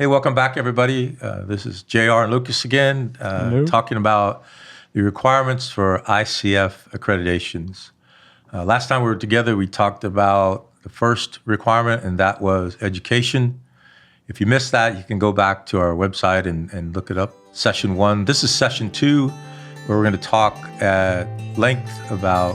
Hey, welcome back, everybody. This is JR and Lucas again, talking about the requirements for ICF accreditations. Last time we were together, we talked about the first requirement, and that was education. If you missed that, you can go back to our website and look it up. Session 1. This is Session 2, where we're going to talk at length about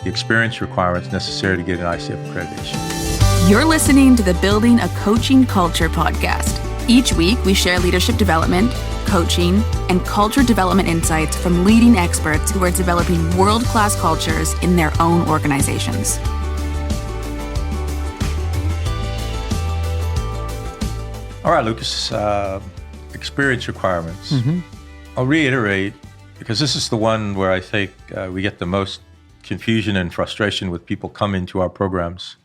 the experience requirements necessary to get an ICF accreditation. You're listening to the Building a Coaching Culture podcast. Each week, we share leadership development, coaching, and culture development insights from leading experts who are developing world-class cultures in their own organizations. All right, Lucas, experience requirements. I'll reiterate, because this is the one where I think we get the most confusion and frustration with people coming to our programs.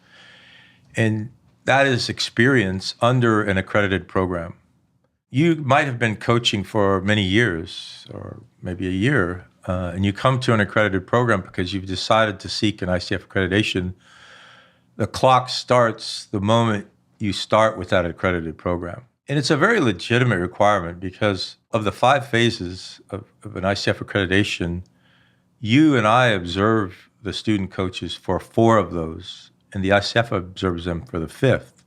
And that is experience under an accredited program. You might have been coaching for many years, or maybe a year, and you come to an accredited program because you've decided to seek an ICF accreditation. The clock starts the moment you start with that accredited program. And it's a very legitimate requirement because of the 5 phases of an ICF accreditation, you and I observe the student coaches for 4 of those, and the ICF observes them for the 5th.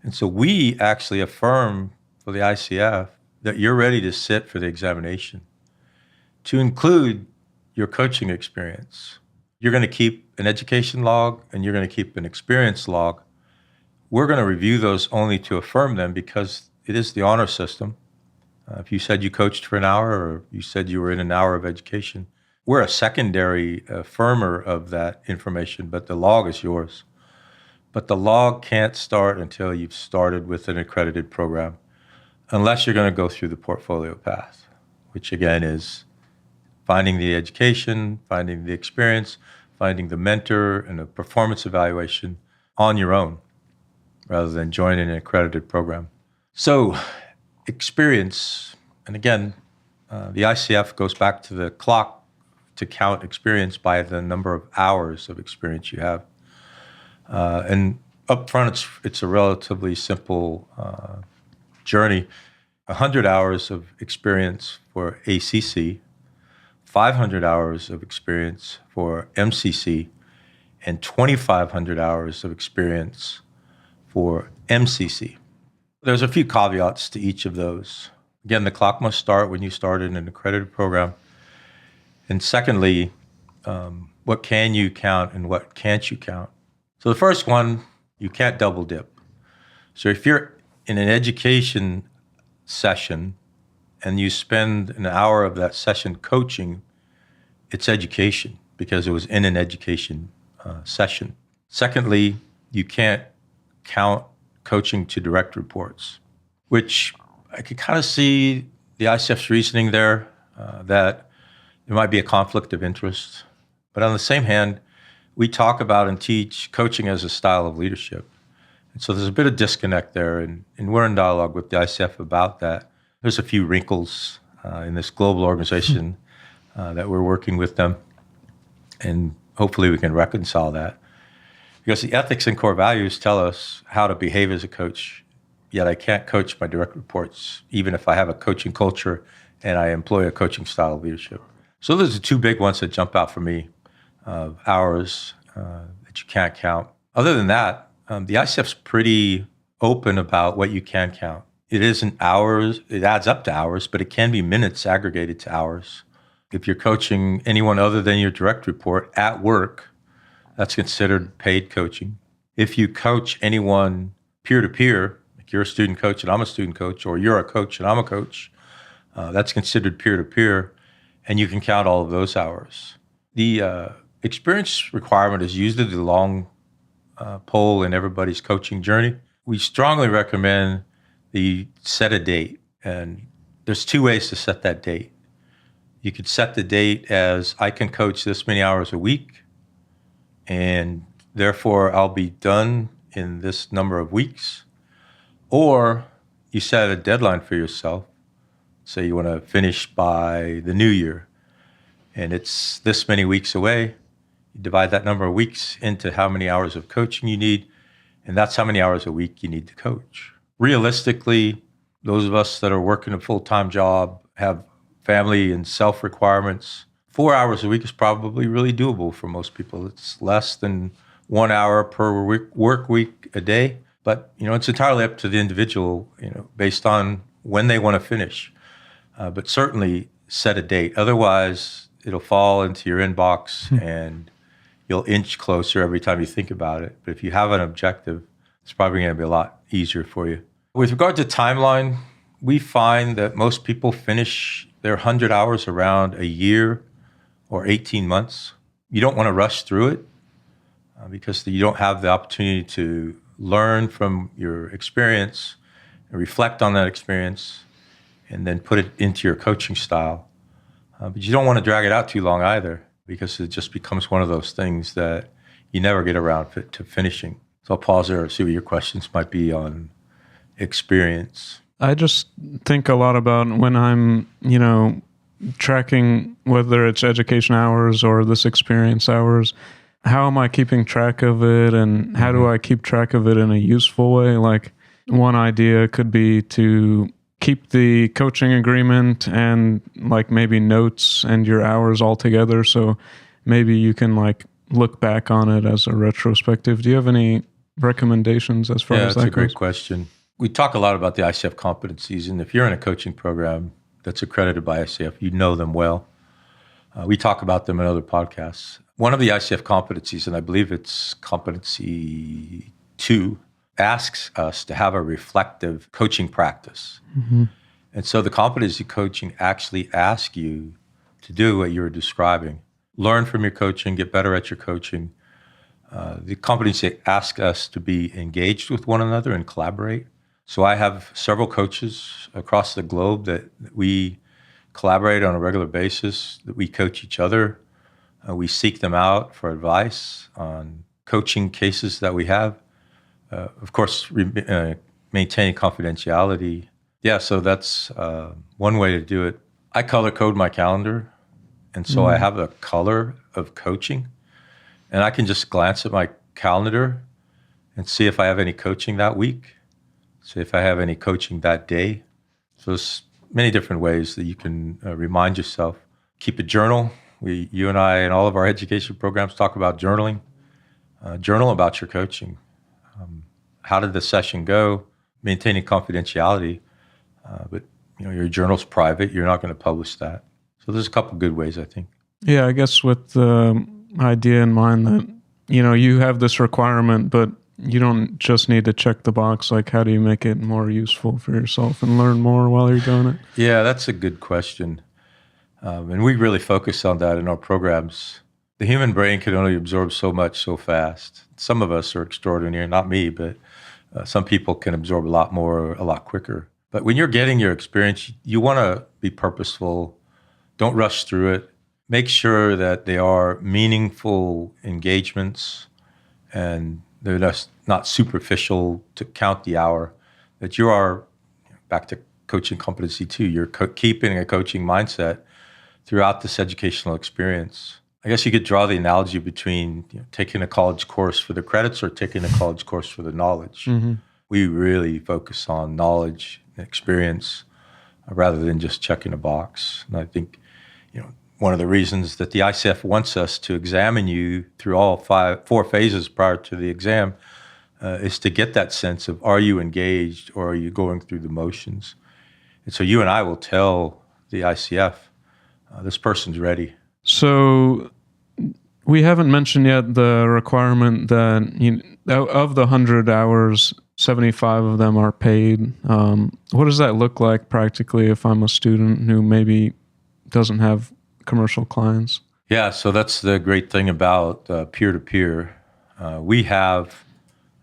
And so we actually affirm for the ICF that you're ready to sit for the examination, to include your coaching experience. You're going to keep an education log and you're going to keep an experience log. We're going to review those only to affirm them because it is the honor system. If you said you coached for an hour or you said you were in an hour of education, we're a secondary affirmer of that information, but the log is yours. But the log can't start until you've started with an accredited program, unless you're going to go through the portfolio path, which again is finding the education, finding the experience, finding the mentor, and a performance evaluation on your own, rather than joining an accredited program. So experience, and again, the ICF goes back to the clock to count experience by the number of hours of experience you have. And up front, it's a relatively simple journey. 100 hours of experience for ACC, 500 hours of experience for MCC, and 2,500 hours of experience for MCC. There's a few caveats to each of those. Again, the clock must start when you start in an accredited program. And secondly, what can you count and what can't you count? So the first one, you can't double dip. So if you're in an education session and you spend an hour of that session coaching, it's education because it was in an education session. Secondly, you can't count coaching to direct reports, which I could kind of see the ICF's reasoning there, that there might be a conflict of interest. But on the same hand, we talk about and teach coaching as a style of leadership. And so there's a bit of disconnect there, and we're in dialogue with the ICF about that. There's a few wrinkles in this global organization that we're working with them, and hopefully we can reconcile that. Because the ethics and core values tell us how to behave as a coach, yet I can't coach my direct reports, even if I have a coaching culture and I employ a coaching style of leadership. So those are 2 big ones that jump out for me, hours that you can't count. Other than that, the ICF's pretty open about what you can count. It isn't hours, it adds up to hours, but it can be minutes aggregated to hours. If you're coaching anyone other than your direct report at work, that's considered paid coaching. If you coach anyone peer-to-peer, like you're a student coach and I'm a student coach, or you're a coach and I'm a coach, that's considered peer-to-peer. And you can count all of those hours. The experience requirement is usually the long pole in everybody's coaching journey. We strongly recommend that you set a date. And there's 2 ways to set that date. You could set the date as I can coach this many hours a week, and therefore I'll be done in this number of weeks. Or you set a deadline for yourself. Say you want to finish by the new year, and it's this many weeks away. You divide that number of weeks into how many hours of coaching you need, and that's how many hours a week you need to coach. Realistically, Those of us that are working a full-time job have family and self requirements. 4 hours a week is probably really doable for most people. It's less than 1 hour per work week a day. But, it's entirely up to the individual, based on when they want to finish. But certainly set a date. Otherwise, it'll fall into your inbox and you'll inch closer every time you think about it. But if you have an objective, it's probably going to be a lot easier for you. With regard to timeline, we find that most people finish their 100 hours around a year or 18 months. You don't want to rush through it because you don't have the opportunity to learn from your experience and reflect on that experience and then put it into your coaching style. But you don't want to drag it out too long either, because it just becomes one of those things that you never get around to finishing. So I'll pause there and see what your questions might be on experience. I just think a lot about when I'm, tracking whether it's education hours or this experience hours, how am I keeping track of it, and how do I keep track of it in a useful way? Like, one idea could be to keep the coaching agreement and like maybe notes and your hours all together. So maybe you can like look back on it as a retrospective. Do you have any recommendations as far as that goes? Yeah, that's a great question. We talk a lot about the ICF competencies, and if you're in a coaching program that's accredited by ICF, you know them well. We talk about them in other podcasts. One of the ICF competencies, and I believe it's competency 2, asks us to have a reflective coaching practice. Mm-hmm. And so the competency coaching actually asks you to do what you're describing. Learn from your coaching, get better at your coaching. The competency asks us to be engaged with one another and collaborate. So I have several coaches across the globe that we collaborate on a regular basis, that we coach each other. We seek them out for advice on coaching cases that we have. Of course, maintaining confidentiality. Yeah, so that's one way to do it. I color code my calendar, and so I have a color of coaching, and I can just glance at my calendar and see if I have any coaching that week, see if I have any coaching that day. So there's many different ways that you can remind yourself. Keep a journal. You and I, in all of our education programs, talk about journaling. Journal about your coaching. How did the session go? Maintaining confidentiality, but your journal's private. You're not going to publish that. So there's a couple good ways, I think. Yeah, I guess with the idea in mind that you have this requirement, but you don't just need to check the box. Like, how do you make it more useful for yourself and learn more while you're doing it? Yeah, that's a good question, and we really focus on that in our programs. The human brain can only absorb so much so fast. Some of us are extraordinary, not me, but some people can absorb a lot more, a lot quicker. But when you're getting your experience, you want to be purposeful. Don't rush through it. Make sure that they are meaningful engagements and they're just not superficial to count the hour. That you are, back to coaching competency 2, you're keeping a coaching mindset throughout this educational experience. I guess you could draw the analogy between taking a college course for the credits or taking a college course for the knowledge. Mm-hmm. We really focus on knowledge and experience rather than just checking a box. And I think, one of the reasons that the ICF wants us to examine you through all 4 phases prior to the exam is to get that sense of, are you engaged or are you going through the motions? And so you and I will tell the ICF, this person's ready. So we haven't mentioned yet the requirement that of the 100 hours, 75 of them are paid. What does that look like practically if I'm a student who maybe doesn't have commercial clients? Yeah, so that's the great thing about peer-to-peer. We have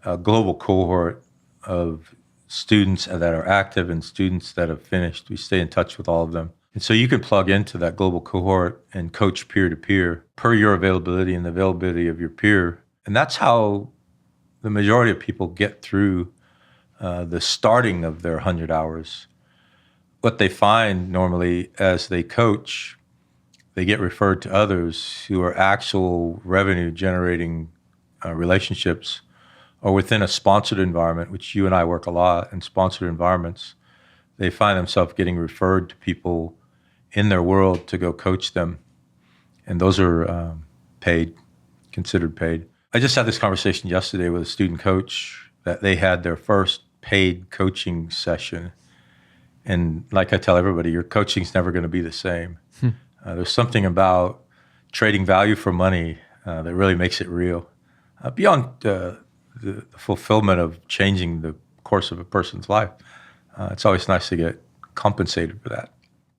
a global cohort of students that are active and students that have finished. We stay in touch with all of them. And so you can plug into that global cohort and coach peer-to-peer per your availability and the availability of your peer. And that's how the majority of people get through the starting of their 100 hours. What they find normally as they coach, they get referred to others who are actual revenue-generating relationships or within a sponsored environment, which you and I work a lot in sponsored environments. they find themselves getting referred to people in their world to go coach them. And those are paid, considered paid. I just had this conversation yesterday with a student coach that they had their first paid coaching session. And like I tell everybody, your coaching's never going to be the same. There's something about trading value for money that really makes it real. Beyond the fulfillment of changing the course of a person's life, it's always nice to get compensated for that.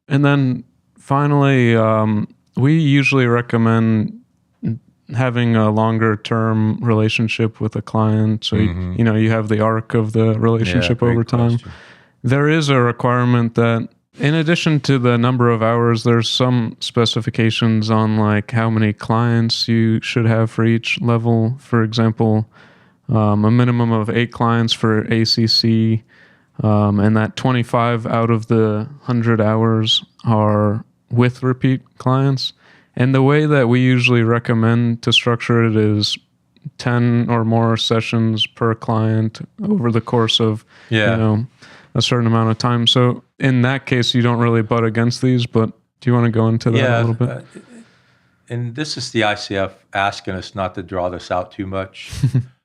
And then finally, we usually recommend having a longer term relationship with a client. So, you have the arc of the relationship over time. Question. There is a requirement that in addition to the number of hours, there's some specifications on like how many clients you should have for each level. For example, a minimum of 8 clients for ACC, and that 25 out of the 100 hours are with repeat clients. And the way that we usually recommend to structure it is 10 or more sessions per client over the course of, a certain amount of time. So in that case, you don't really butt against these, but do you want to go into that a little bit? And this is the ICF asking us not to draw this out too much.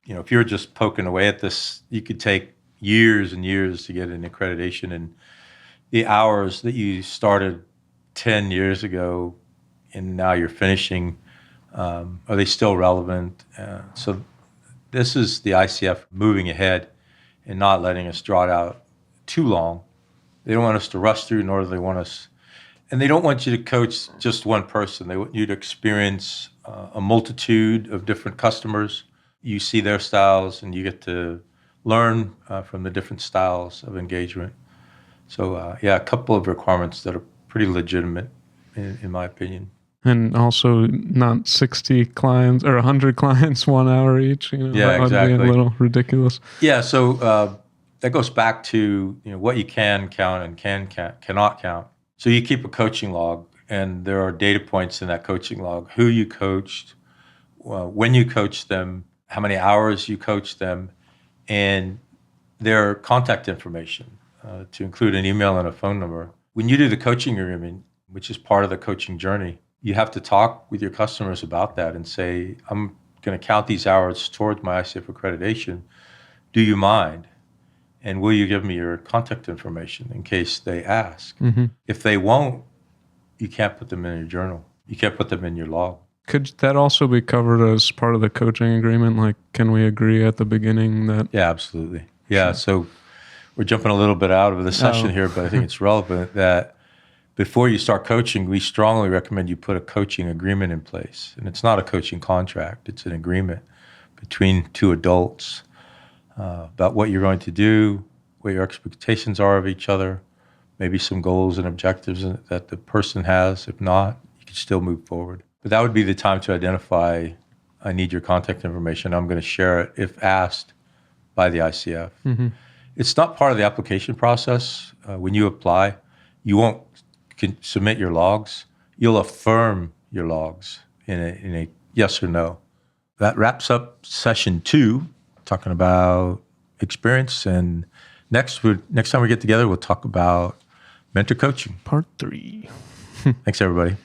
If you're just poking away at this, you could take years and years to get an accreditation, and the hours that you started 10 years ago and now you're finishing, are they still relevant? So this is the ICF moving ahead and not letting us draw it out too long. They don't want us to rush through, nor do they want us, and they don't want you to coach just one person. They want you to experience a multitude of different customers. You see their styles, and you get to learn from the different styles of engagement. So, a couple of requirements that are pretty legitimate, in my opinion. And also not 60 clients or 100 clients 1 hour each. That exactly. Would be a little ridiculous. Yeah, so that goes back to what you can count and cannot count. So you keep a coaching log, and there are data points in that coaching log: who you coached, when you coached them, how many hours you coached them, and their contact information, to include an email and a phone number. When you do the coaching agreement, which is part of the coaching journey, you have to talk with your customers about that and say, I'm going to count these hours towards my ICF accreditation. Do you mind? And will you give me your contact information in case they ask? If they won't, you can't put them in your journal. You can't put them in your log. Could that also be covered as part of the coaching agreement? Like, can we agree at the beginning that? Yeah, absolutely. Yeah, so we're jumping a little bit out of the session here, but I think it's relevant that before you start coaching, we strongly recommend you put a coaching agreement in place. And it's not a coaching contract. It's an agreement between two adults about what you're going to do, what your expectations are of each other, maybe some goals and objectives that the person has. If not, you can still move forward. But that would be the time to identify, I need your contact information. I'm going to share it if asked by the ICF. It's not part of the application process. When you apply, you won't submit your logs. You'll affirm your logs in a yes or no. That wraps up session 2, talking about experience. And next time we get together, we'll talk about mentor coaching. Part 3. Thanks, everybody.